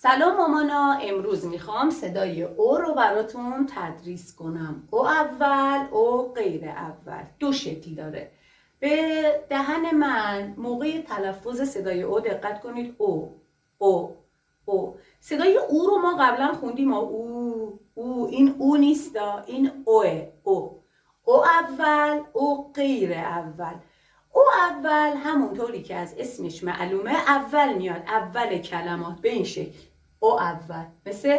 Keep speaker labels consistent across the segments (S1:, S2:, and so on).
S1: سلام مامانا، امروز میخوام صدای او رو براتون تدریس کنم. او اول، او غیر اول. دو شکل داره. به دهن من موقع تلفظ صدای او دقت کنید. او. صدای او رو ما قبلا خوندیم. او این او نیستا، این اوه. او اول، او غیر اول. او اول همونطوری که از اسمش معلومه اول میاد، اول کلمات به این شکل. او اول مثل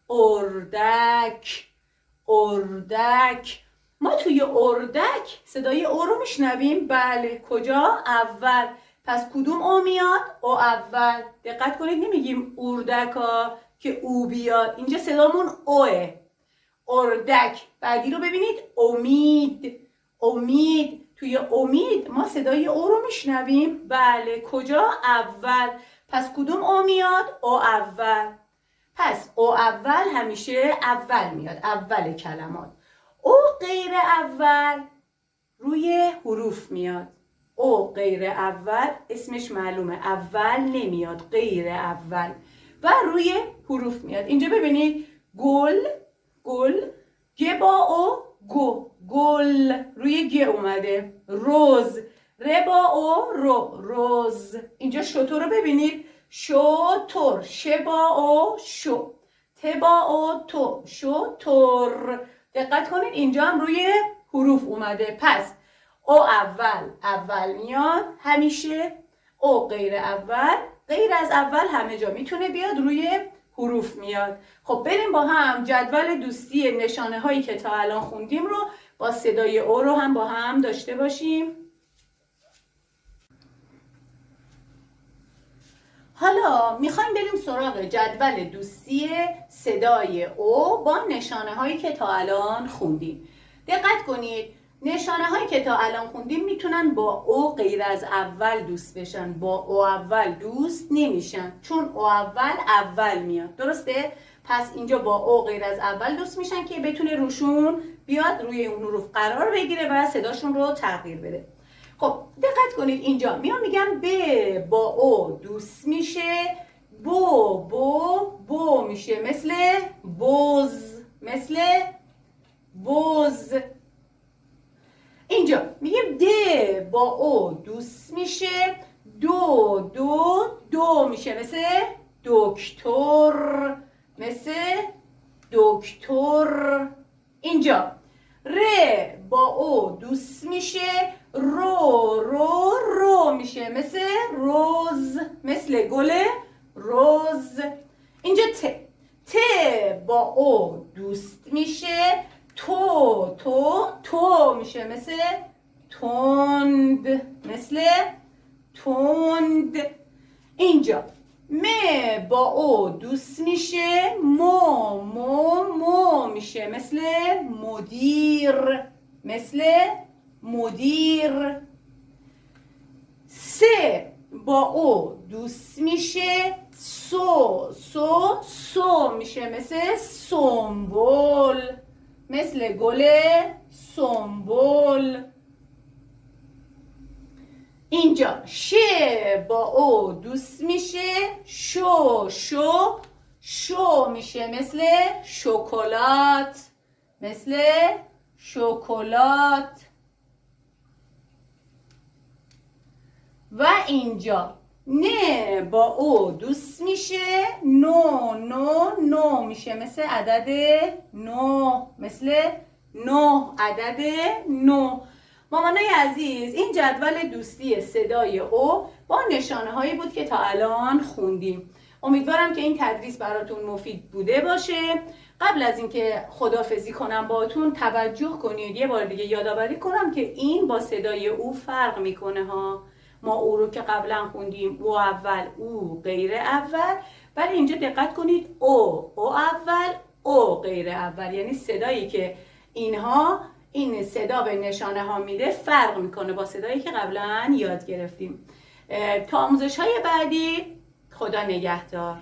S1: اردک. ما توی اردک صدای او رو میشنویم. بله، کجا؟ اول. پس کدوم او میاد؟ او اول. دقت کنید نمیگیم اردکا که او بیاد، اینجا صدامون اوه. اردک. بعدی رو ببینید، امید. توی امید ما صدای او رو میشنویم. بله، کجا؟ اول. پس کدوم او میاد؟ او اول. پس او اول همیشه اول میاد، اول کلمات. او غیر اول روی حروف میاد. او غیر اول اسمش معلومه، اول نمیاد، غیر اول و روی حروف میاد. اینجا ببینید گل، گ با او، گل روی گ اومده. روز، ر با او، روز. اینجا شتر رو ببینید، شتر، ش با او، شو، ت با او، تو، شتر. دقت کنید اینجا هم روی حروف اومده. پس او اول میاد همیشه. او غیر اول، غیر از اول همه جا میتونه بیاد، روی حروف میاد. خب بریم با هم جدول دوستی نشانه هایی که تا الان خوندیم رو با صدای او رو هم با هم داشته باشیم. حالا میخوایم بریم سراغ جدول دوستی صدای او با نشانه هایی که تا الان خوندیم. دقت کنید نشانه هایی که تا الان خوندیم میتونن با او غیر از اول دوست بشن، با او اول دوست نمیشن، چون او اول میاد. درسته؟ پس اینجا با او غیر از اول دوست میشن که بتونه روشون بیاد، روی اون حروف قرار بگیره و صداشون رو تغییر بده. خب دقت کنید اینجا میان میگن ب با او دوست میشه، بو میشه مثل بز. اینجا میگیم د با او دوست میشه، دو میشه مثل دکتر. اینجا ر با او دوست میشه، رو میشه مثل روز، مثل گل روز. اینجا ت با او دوست میشه، تو میشه مثل تند. اینجا م با او دوست میشه، مو میشه مثل مدیر. س با او دوست میشه، سو میشه مثل سنبل، مثل گل سنبل. اینجا ش با او دوست میشه، شو میشه مثل شکلات. و اینجا نه با او دوست میشه، نو میشه مثل عدد 9 عدد 9. مامانای عزیز، این جدول دوستی صدای او با نشانه هایی بود که تا الان خوندیم. امیدوارم که این تدریس براتون مفید بوده باشه. قبل از اینکه خداحافظی کنم باهاتون توجه کنید، یه بار دیگه یادآوری کنم که این با صدای او فرق میکنه ها. ما او رو که قبلا خوندیم او اول، او غیر اول، ولی اینجا دقت کنید او اول، او غیر اول، یعنی صدایی که این صدا به نشانه ها میده فرق میکنه با صدایی که قبلا یاد گرفتیم. تا آموزش های بعدی، خدا نگهدار.